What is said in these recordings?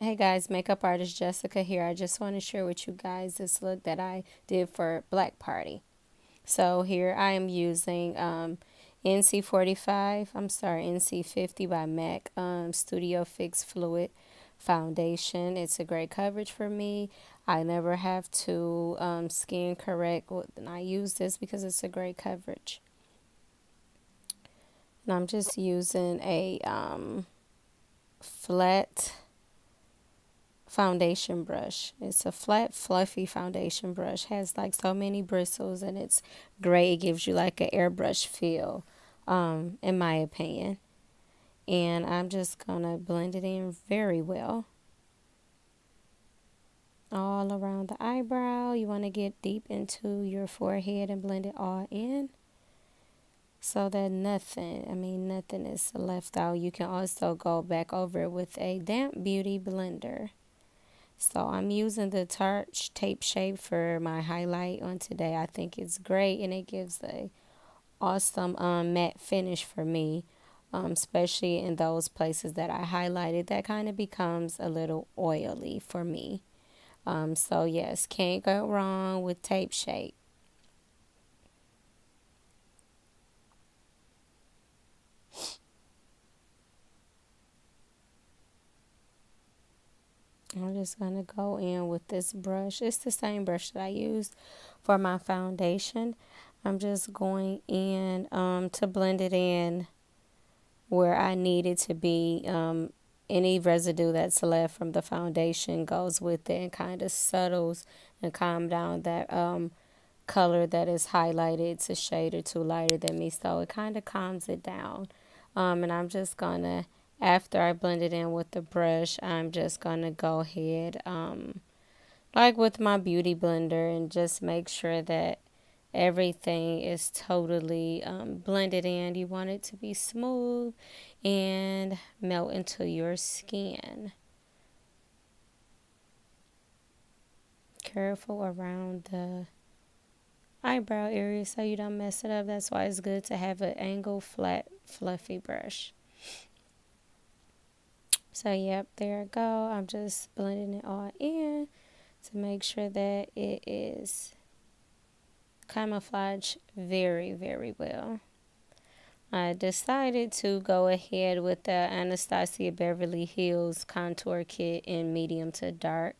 Hey guys, makeup artist Jessica here. I just want to share with you guys this look that I did for Black Party. So here I am using NC50 by MAC Studio Fix Fluid Foundation. It's a great coverage for me. I never have to skin correct when I use this because it's a great coverage. And I'm just using a flat foundation brush. It's a flat, fluffy foundation brush. Has like so many bristles and it's great. It gives you like an airbrush feel, in my opinion. And I'm just gonna blend it in very well. All around the eyebrow. You want to get deep into your forehead and blend it all in so that nothing is left out. You can also go back over it with a damp beauty blender. So I'm using the Tarte Tape Shape for my highlight on today. I think it's great and it gives a awesome matte finish for me, especially in those places that I highlighted that kind of becomes a little oily for me. So yes, can't go wrong with Tape Shape. I'm just going to go in with this brush. It's the same brush that I used for my foundation. I'm just going in to blend it in where I need it to be. Any residue that's left from the foundation goes with it and kind of settles and calm down that color that is highlighted. It's a shade or two lighter than me, so it kind of calms it down. And I'm just gonna, after I blend it in with the brush, I'm just gonna go ahead, like with my beauty blender, and just make sure that everything is totally blended in. You want it to be smooth and melt into your skin. Careful around the eyebrow area so you don't mess it up. That's why it's good to have an angled, flat, fluffy brush. So yep, there I go. I'm just blending it all in to make sure that it is camouflage very, very well. I decided to go ahead with the Anastasia Beverly Hills contour kit in medium to dark.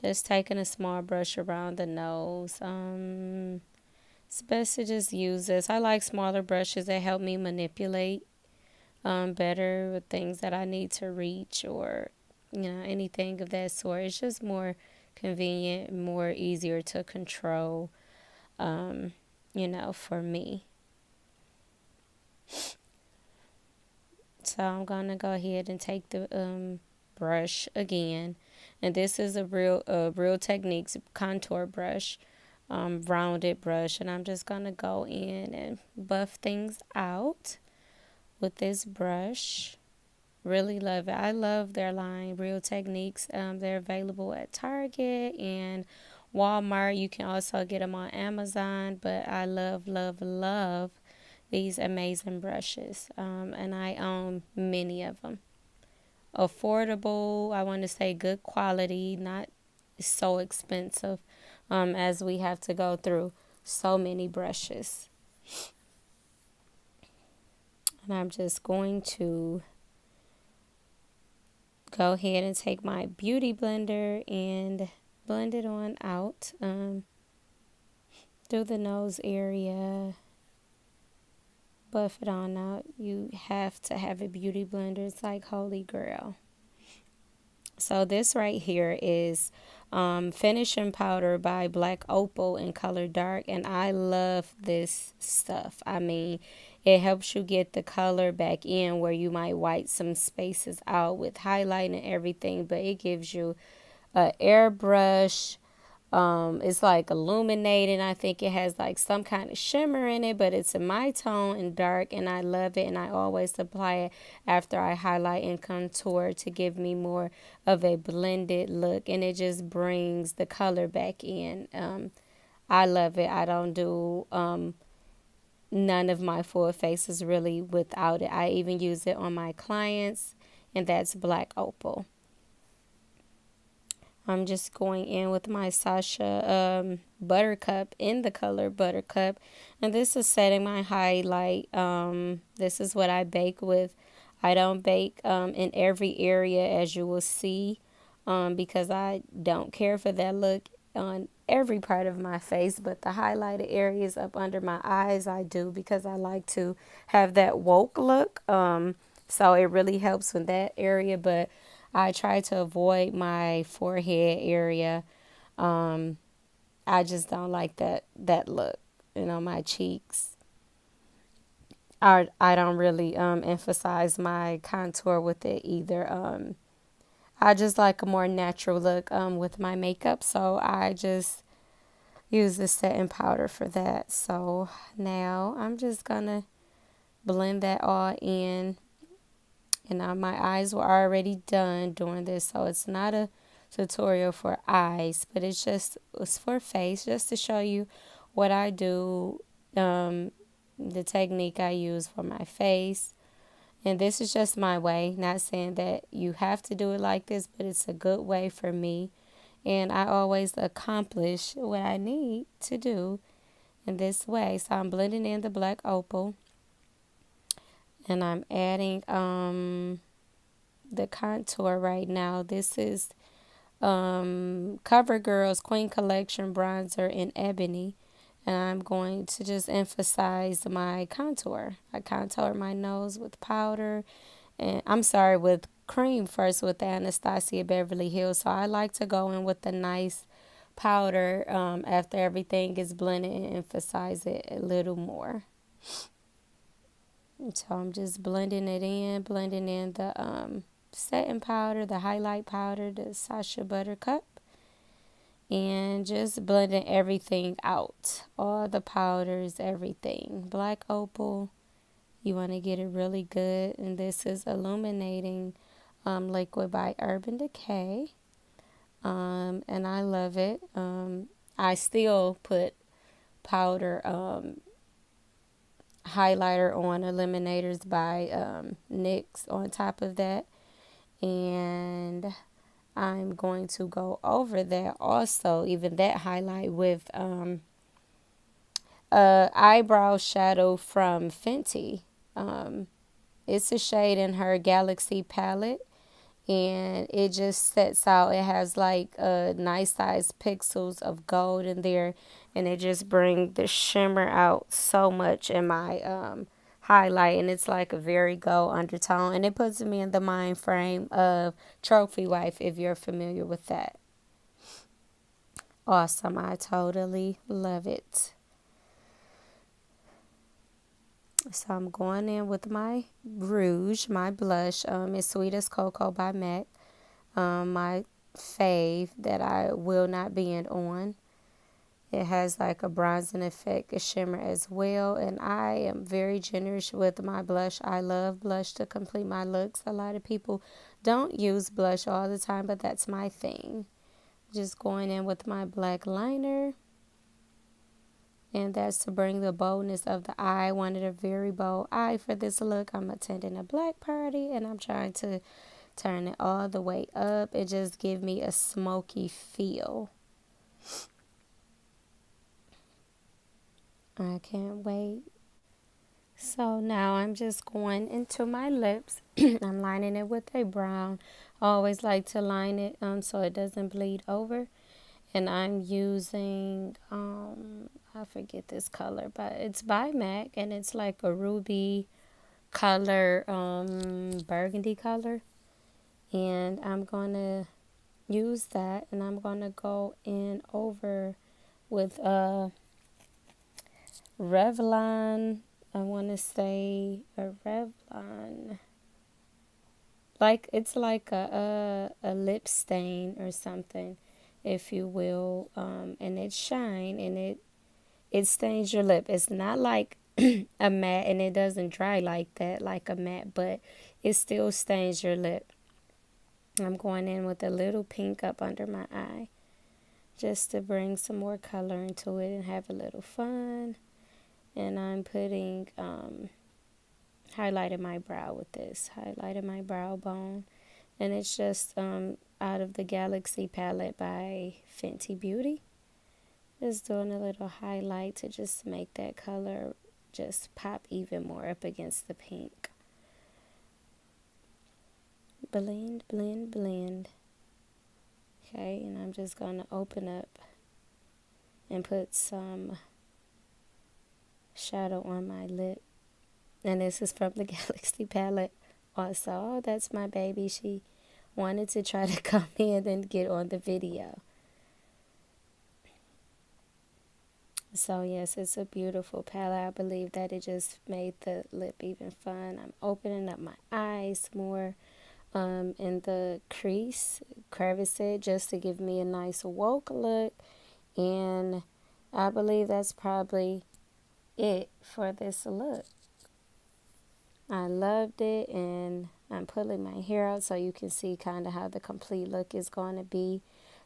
Just taking a small brush around the nose. It's best to just use this. I like smaller brushes that help me manipulate better with things that I need to reach, or anything of that sort. It's just more convenient, more easier to control, for me. So I'm gonna go ahead and take the brush again, and this is a Real Techniques contour brush, rounded brush, and I'm just gonna go in and buff things out with this brush. Really love it. I love their line, Real Techniques. They're available at Target and Walmart. You can also get them on Amazon, but I love, love, love these amazing brushes. And I own many of them. Affordable, I want to say good quality, not so expensive, as we have to go through so many brushes. And I'm just going to go ahead and take my beauty blender and blend it on out through the nose area. Buff it on out. You have to have a beauty blender. It's like holy grail. So this right here is finishing powder by Black Opal in color dark, and I love this stuff. I mean, it helps you get the color back in where you might white some spaces out with highlight and everything, but it gives you a airbrush. It's like illuminating. I think it has like some kind of shimmer in it, but it's a my tone and dark, and I love it. And I always apply it after I highlight and contour to give me more of a blended look, and it just brings the color back in. I love it. I don't do none of my full faces really without it. I even use it on my clients and that's Black Opal. I'm just going in with my Sasha Buttercup in the color Buttercup. And this is setting my highlight. This is what I bake with. I don't bake in every area, as you will see, because I don't care for that look on every part of my face. But the highlighted areas up under my eyes, I do, because I like to have that woke look. So it really helps with that area. But I try to avoid my forehead area. I just don't like that look. My cheeks. I don't really emphasize my contour with it either. I just like a more natural look with my makeup, so I just use the setting powder for that. So now I'm just gonna blend that all in. And my eyes were already done doing this, so it's not a tutorial for eyes, but it's for face, just to show you what I do, the technique I use for my face. And this is just my way, not saying that you have to do it like this, but it's a good way for me. And I always accomplish what I need to do in this way. So I'm blending in the Black Opal, and I'm adding the contour right now. This is CoverGirl's Queen Collection bronzer in Ebony, and I'm going to just emphasize my contour. I contour my nose with powder, and with cream first with the Anastasia Beverly Hills. So I like to go in with a nice powder after everything is blended and emphasize it a little more. So I'm just blending in the setting powder, the highlight powder, the Sasha Buttercup, and just blending everything out. All the powders, everything. Black Opal, you want to get it really good. And this is Illuminating liquid by Urban Decay. And I love it. I still put powder highlighter on Illuminators by NYX on top of that. And I'm going to go over that also, even that highlight, with eyebrow shadow from Fenty. It's a shade in her Galaxy palette, and it just sets out. It has like nice size pixels of gold in there, and it just brings the shimmer out so much in my highlight, and it's like a very gold undertone, and it puts me in the mind frame of Trophy Wife, if you're familiar with that. Awesome. I totally love it. So I'm going in with my rouge, my blush. It's Sweet as Cocoa by MAC. My fave that I will not bend on. It has like a bronzing effect, a shimmer as well. And I am very generous with my blush. I love blush to complete my looks. A lot of people don't use blush all the time, but that's my thing. Just going in with my black liner. And that's to bring the boldness of the eye. I wanted a very bold eye for this look. I'm attending a black party, and I'm trying to turn it all the way up. It just gives me a smoky feel. I can't wait. So now I'm just going into my lips. I'm lining it with a brown. I always like to line it so it doesn't bleed over. And I'm using, I forget this color, but it's by MAC, and it's like a ruby color, burgundy color. And I'm going to use that, and I'm going to go in over with Revlon. I want to say a Revlon. It's like a lip stain or something, if you will, and it shine, and it stains your lip. It's not like a matte, and it doesn't dry like that, like a matte, but it still stains your lip. I'm going in with a little pink up under my eye, just to bring some more color into it and have a little fun. And I'm putting highlighted my brow with this. Highlighted my brow bone. And it's just out of the Galaxy palette by Fenty Beauty. Just doing a little highlight to just make that color just pop even more up against the pink. Blend, blend, blend. Okay, and I'm just going to open up and put some shadow on my lip. And this is from the Galaxy palette also. Oh, that's my baby. She wanted to try to come in and get on the video. So yes, it's a beautiful palette. I believe that it just made the lip even fun. I'm opening up my eyes more in the crevice just to give me a nice woke look. And I believe that's probably it for this look. I loved it, and I'm pulling my hair out so you can see kind of how the complete look is going to be.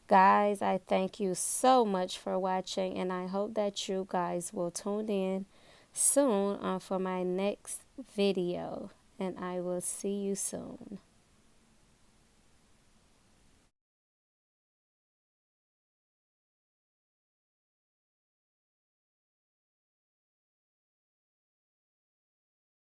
Guys, I thank you so much for watching, and I hope that you guys will tune in soon for my next video, and I will see you soon.